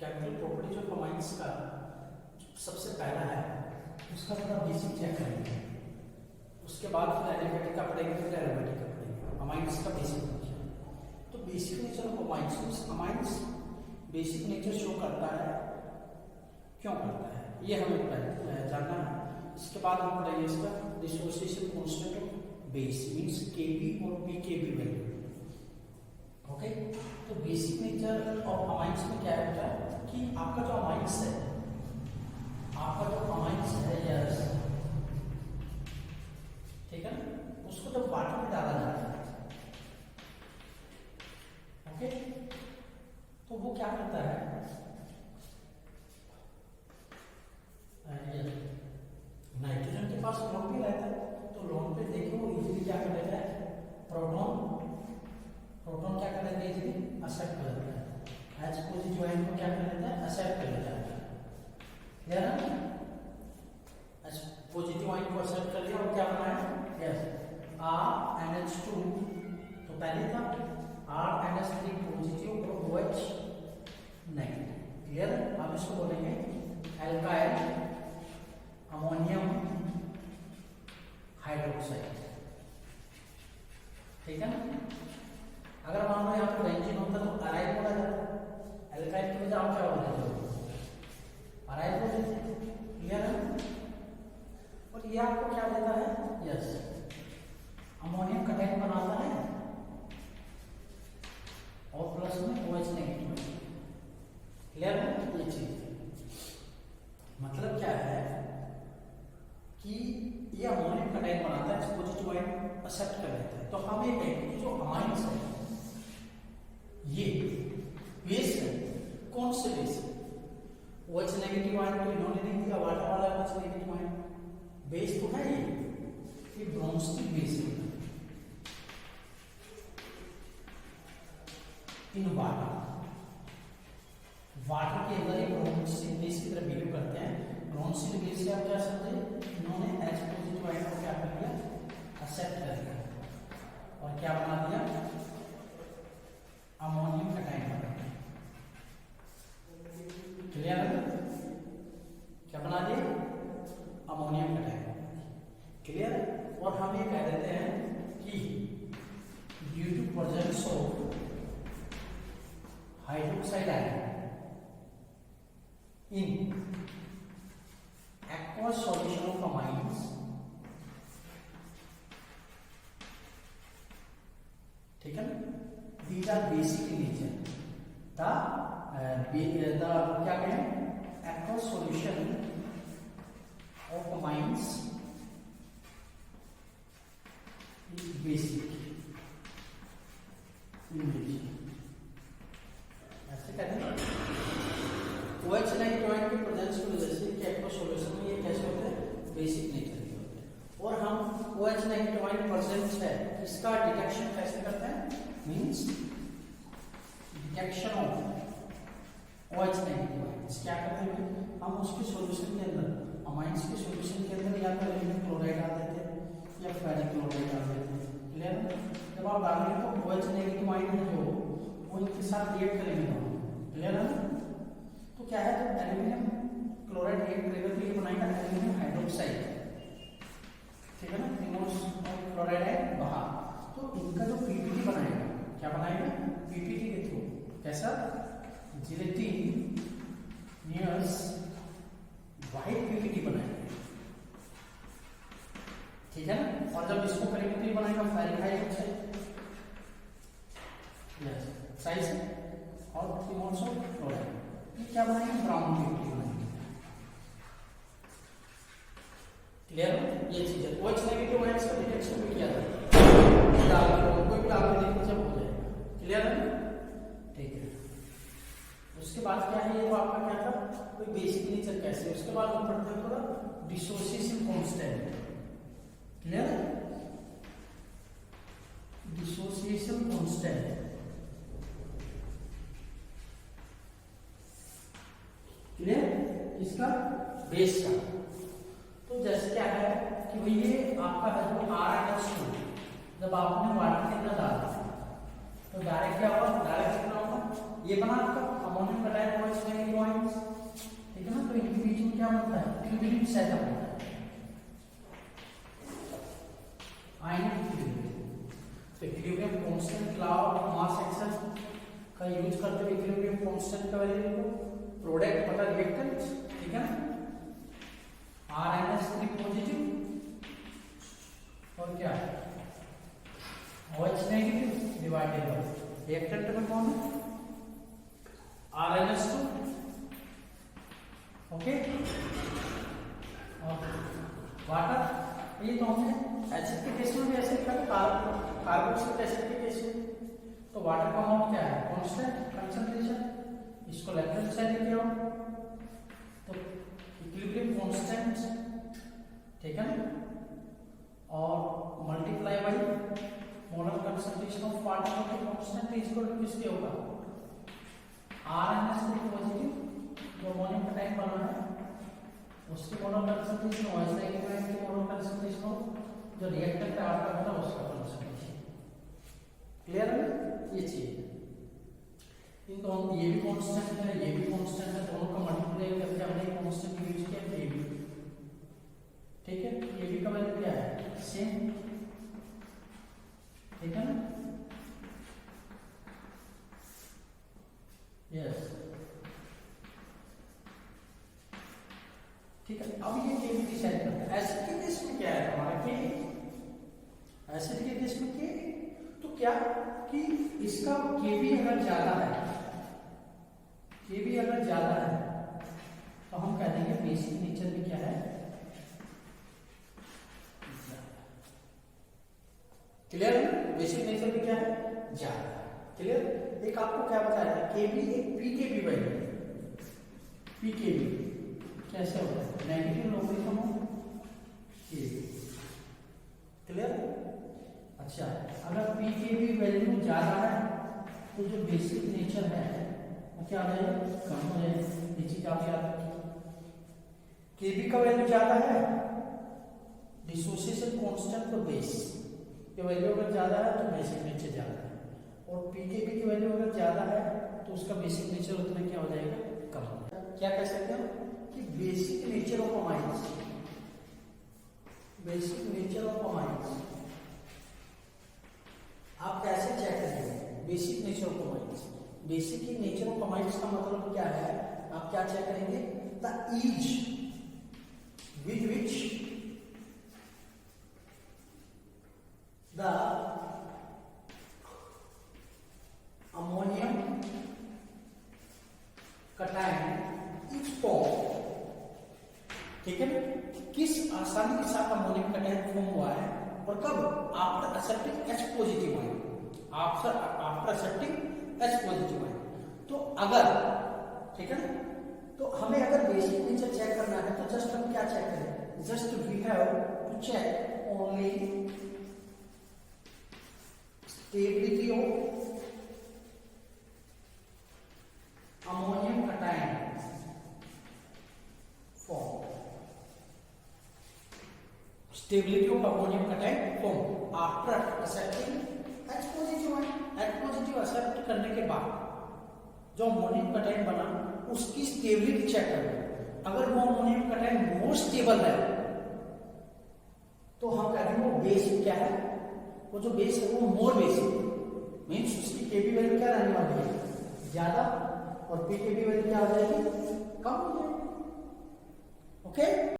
Chemical properties of amines का सबसे पहला है उसका थोड़ा बेसिक चेक करेंगे, उसके बाद फिर एलिफेटिक का पढ़ेंगे, फिर एरोमेटिक का पढ़ेंगे। अमाइंस का बेसिक नेचर, तो basic nature of amines, amines basic nature show करता है, क्यों करता है ये हमें जानना है। इसके बाद हम पढ़ेंगे इसका dissociation constant of base means Kb और पीकेबी वैल्यू। ओके, तो बेसिक नेचर ऑफ अमाइंस में क्या होता है कि आपका जो अमाइंस है, आपका जो अमाइंस है यस, ठीक है ना, उसको जब वाटर में डाला जाता है, ओके, तो वो क्या करता है, नाइट्रोजन के पास लोन भी रहता है, तो लोन पे देखिए वो इजीली क्या कर लेता है, प्रोटॉन क्या कर लेता है, इजीली एक्सेप्ट कर लेता है, H पॉजिटिव आयन को क्या कर लेता है, एक्सेप्ट कर लेता है। क्लियर है, H पॉजिटिव आयन को एक्सेप्ट कर लिया और क्या बनाया, यस RNH2, तो पहले था RNH3 पॉजिटिव और OH नेगेटिव। क्लियर, अब इसको बोलेंगे एल्काइल अमोनियम हाइड्रोक्साइड, ठीक है ना। अगर मान लो यहाँ पे बेंजीन होता तो अराइल बोला जाता, एल्काइल की वजह आप क्या बोलते, अराइल बोलते। क्लियर है, और ये आपको क्या देता है, यस अमोनियम कटाइन बनाता है और प्लस में OH नेगेटिव। क्लियर है, ये चीज मतलब क्या है कि ये अमोनियम कटाइन बनाता है, पॉजिटिव आयन एक्सेप्ट कर लेता है। तो हम ये कहेंगे कि जो अमाइंस है ये बेस है, कौन से बेस है, OH नेगेटिव आयन तो इन्होंने नहीं दिया, वाटर वाला OH नेगेटिव आयन बेस तो है ये ब्रोंस्टिक बेस है इन वाटर के अंदर एक ब्रोंस्टिक बेस की तरह बिहेव करते हैं। ब्रोंस्टिक बेस से आप क्या समझे, इन्होंने H पॉजिटिव आयन को क्या कर लिया, एक्सेप्ट कर लिया और क्या बना दिया, अमोनियम कटाइन बना दिया। क्लियर है, क्या बना दिया, अमोनियम कटाइन। क्लियर, और हम ये कह देते हैं कि due to presence of hydroxide ion in aqueous solution of amines, ठीक है, these are basic in nature, the क्या कहें, aqueous solution of amines is basic in nature। ऐसे कहते हैं OH नेगेटिव आयन की प्रेजेंस की वजह से एक्वस सॉल्यूशन में ये कैसे होते हैं, बेसिक नेचर के होते हैं। और हम OH नेगेटिव आयन प्रेजेंस है इसका डिटेक्शन कैसे करते हैं, means detection of OH negative ion क्या करते हैं, हम उसके सॉल्यूशन के अंदर, अमाइंस के सॉल्यूशन के अंदर या तो एल्यूमिनियम क्लोराइड डाल देते हैं या फेरिक क्लोराइड डाल देते हैं। क्लियर, जब आप डालेंगे तो OH नेगेटिव आयन जो वो इनके साथ रिएक्ट करेंगे। क्लियर है, तो क्या है, जब एल्यूमिनियम क्लोराइड रिएक्ट करेगा तो ये बनाएगा एल्यूमिनियम हाइड्रोक्साइड, ठीक है ना, तीनों क्लोराइड है बाहर, तो इनका जो पीपीटी बनाएगा, क्या बनाएगा, पीपीटी के थ्रू, कैसा, जिलेटिन नियर्स वाइट पीपीटी बनाएगा, ठीक है ना। और जब इसको करेंगे तो ये बनाएगा फेरिक हाइड्रोक्साइड, यस साइज और तीनों क्लोराइड, क्या बनाएंगे, ब्राउन पीपीटी बनाएंगे। क्लियर, ये चीज है। OH नेगेटिव आयन का डिटेक्शन भी किया जाता है, कोई भी डाल के देखने से हो जाएगा। क्लियर है, ठीक है। उसके बाद क्या है, ये तो आपका क्या था, कोई बेसिक नेचर कैसे, उसके बाद हम पढ़ते हैं थोड़ा dissociation constant. Clear, dissociation constant clear, इसका बेस का, तो जैसे क्या है कि भाई ये आपका है जो RNH2, जब आपने वाटर के अंदर डाला तो डायरेक्ट क्या होगा, डायरेक्ट कितना होगा, ये बना आपका ammonium cation OH negative ions, ठीक है ना। तो इनके बीच में क्या बनता है, इक्विलिब्रियम सेटअप होता है, आयनिक इक्विलिब्रियम। तो equilibrium constant law of mass action का यूज करते हुए इक्विलिब्रियम कांस्टेंट का वैल्यू को प्रोडक्ट बटा रिएक्टेंट, ठीक है ना, RNS3 पॉजिटिव और क्या OH negative divided by reactant में कौन है RNS2, ओके, और वाटर। ये तो हमने एसिड के केस में भी ऐसे लिखा है, कार्बोक्सिलिक एसिड के केस में तो वाटर का अमाउंट क्या है, कांस्टेंट कंसंट्रेशन। इसको लेफ्ट हैंड साइड लेके आओ तो इक्विलिब्रियम कांस्टेंट, ठीक है ना, और multiply by molar concentration of water का कांस्टेंट इक्वल टू किसके होगा, RNS3 पॉजिटिव जो अमोनियम कटायन बना है उसके मोलर कंसंट्रेशन OH नेगेटिव के मोलर कंसंट्रेशन जो रिएक्टेंट है आपका बना उसका कंसंट्रेशन। क्लियर है, ये चाहिए। इन दोनों, ये भी कांस्टेंट है, ये भी कांस्टेंट है, दोनों का मल्टीप्लाई करके हमने कांस्टेंट यूज किया, ये भी, ठीक है। ये भी का वैल्यू क्या है, सेम, ठीक है ना, यस, ठीक है। अब ये के भी डिसाइड करता है। एसिड के केस में क्या है हमारा के, एसिड के केस में के, तो क्या कि इसका के भी अगर ज्यादा है, के भी अगर ज्यादा है तो हम कह देंगे बेसिक नेचर भी क्या है, क्लियर है, बेसिक नेचर भी क्या है, ज्यादा। क्लियर। एक आपको क्या बताया था, के भी एक पी के भी वैल्यू, पी के भी कैसे होता है, नेगेटिव लोगरिथम ऑफ के। क्लियर। अच्छा, अगर पी के भी वैल्यू ज्यादा है तो जो बेसिक नेचर है वो क्या हो जाएगा, कम हो जाएगा। ये चीज आप याद रखिए, के बी का वैल्यू ज्यादा है, डिसोसिएशन कांस्टेंट फॉर बेस की वैल्यू अगर ज्यादा है तो बेसिक नेचर ज्यादा है, और पीकेबी की वैल्यू अगर ज्यादा है तो उसका बेसिक नेचर उतना क्या हो जाएगा, कम हो जाएगा। क्या कह सकते हो कि basic nature of amines, basic nature of amines आप कैसे चेक करेंगे, basic nature of amines. Basic nature of amines का मतलब क्या है, आप क्या चेक करेंगे, the ease with which the ammonium cation is formed, ठीक है ना, किस आसानी के साथ अमोनियम कटायन फॉर्म हुआ है और कब, after accepting H positive ion, after accepting H positive ion. तो अगर, ठीक है ना, तो हमें अगर बेसिक नेचर चेक करना है तो जस्ट हम क्या चेक करें, just we have to check only stability of ammonium cation form, stability of ammonium cation form after accepting H positive ion। H positive accept करने के बाद जो अमोनियम कटायन बना उसकी स्टेबिलिटी चेक करें। अगर वो अमोनियम कटायन मोर स्टेबल है तो हम कहते हैं वो बेस क्या है, वो जो बेस है वो मोर बेसिक मीन्स उसकी केबी वैल्यू क्या रहने वाली है, ज्यादा, और पी केबी वैल्यू क्या आ जाएगी, कम हो जाएगी। ओके।